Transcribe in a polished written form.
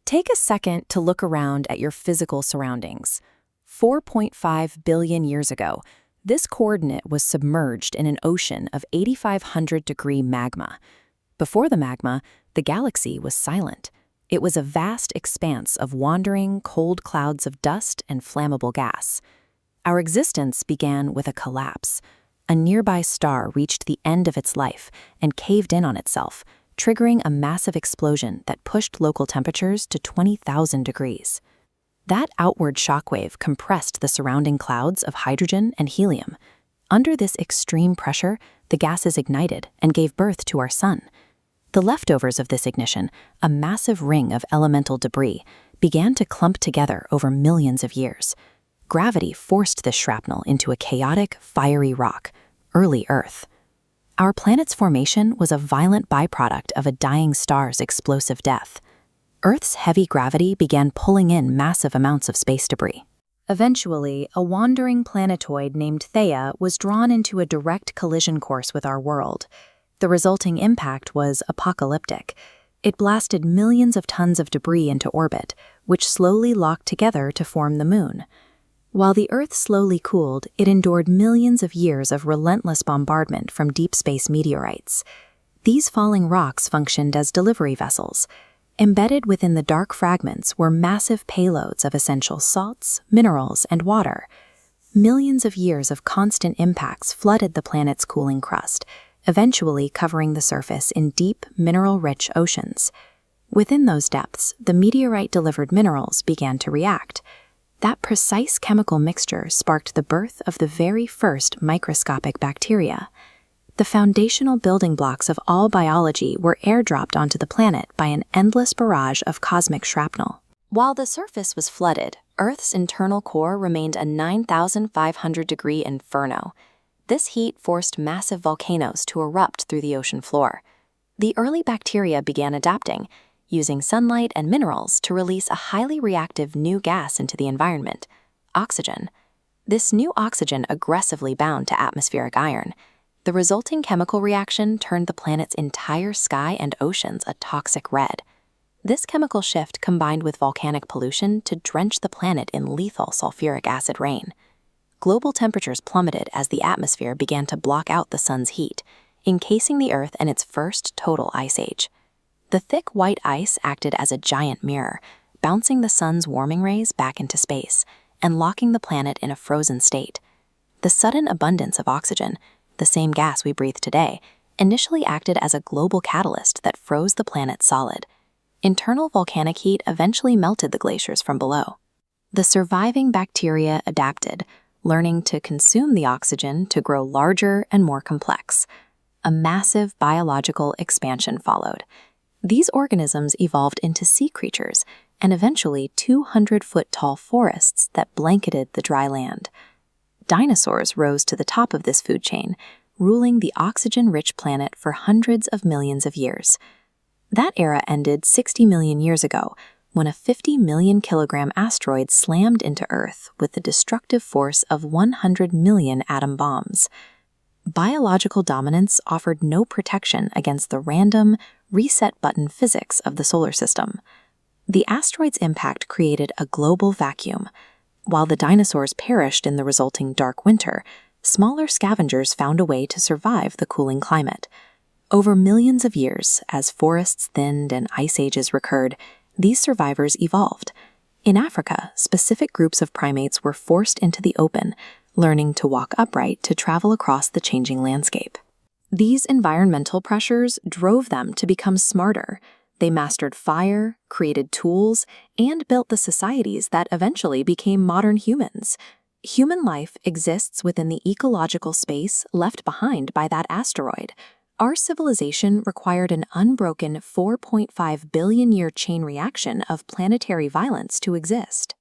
Take a second to look around at your physical surroundings. 4.5 billion years ago, this coordinate was submerged in an ocean of 8,500-degree magma. Before the magma, the galaxy was silent. It was a vast expanse of wandering, cold clouds of dust and flammable gas. Our existence began with a collapse. A nearby star reached the end of its life and caved in on itself, triggering a massive explosion that pushed local temperatures to 20,000 degrees. That outward shockwave compressed the surrounding clouds of hydrogen and helium. Under this extreme pressure, the gases ignited and gave birth to our sun. The leftovers of this ignition, a massive ring of elemental debris, began to clump together over millions of years. Gravity forced this shrapnel into a chaotic, fiery rock, early Earth. Our planet's formation was a violent byproduct of a dying star's explosive death. Earth's heavy gravity began pulling in massive amounts of space debris. Eventually, a wandering planetoid named Theia was drawn into a direct collision course with our world. The resulting impact was apocalyptic. It blasted millions of tons of debris into orbit, which slowly locked together to form the Moon. While the Earth slowly cooled, it endured millions of years of relentless bombardment from deep space meteorites. These falling rocks functioned as delivery vessels. Embedded within the dark fragments were massive payloads of essential salts, minerals, and water. Millions of years of constant impacts flooded the planet's cooling crust, eventually covering the surface in deep, mineral-rich oceans. Within those depths, the meteorite-delivered minerals began to react. That precise chemical mixture sparked the birth of the very first microscopic bacteria. The foundational building blocks of all biology were airdropped onto the planet by an endless barrage of cosmic shrapnel. While the surface was flooded, Earth's internal core remained a 9,500-degree inferno. This heat forced massive volcanoes to erupt through the ocean floor. The early bacteria began adapting, using sunlight and minerals to release a highly reactive new gas into the environment, oxygen. This new oxygen aggressively bound to atmospheric iron. The resulting chemical reaction turned the planet's entire sky and oceans a toxic red. This chemical shift combined with volcanic pollution to drench the planet in lethal sulfuric acid rain. Global temperatures plummeted as the atmosphere began to block out the sun's heat, encasing the Earth in its first total ice age. The thick white ice acted as a giant mirror, bouncing the sun's warming rays back into space and locking the planet in a frozen state. The sudden abundance of oxygen, the same gas we breathe today, initially acted as a global catalyst that froze the planet solid. Internal volcanic heat eventually melted the glaciers from below. The surviving bacteria adapted, learning to consume the oxygen to grow larger and more complex. A massive biological expansion followed. These organisms evolved into sea creatures and eventually 200-foot-tall forests that blanketed the dry land. Dinosaurs rose to the top of this food chain, ruling the oxygen-rich planet for hundreds of millions of years. That era ended 60 million years ago, when a 50-million-kilogram asteroid slammed into Earth with the destructive force of 100 million atom bombs. Biological dominance offered no protection against the random, reset-button physics of the solar system. The asteroid's impact created a global vacuum. While the dinosaurs perished in the resulting dark winter, smaller scavengers found a way to survive the cooling climate. Over millions of years, as forests thinned and ice ages recurred, these survivors evolved. In Africa, specific groups of primates were forced into the open, learning to walk upright to travel across the changing landscape. These environmental pressures drove them to become smarter. They mastered fire, created tools, and built the societies that eventually became modern humans. Human life exists within the ecological space left behind by that asteroid. Our civilization required an unbroken 4.5 billion-year chain reaction of planetary violence to exist.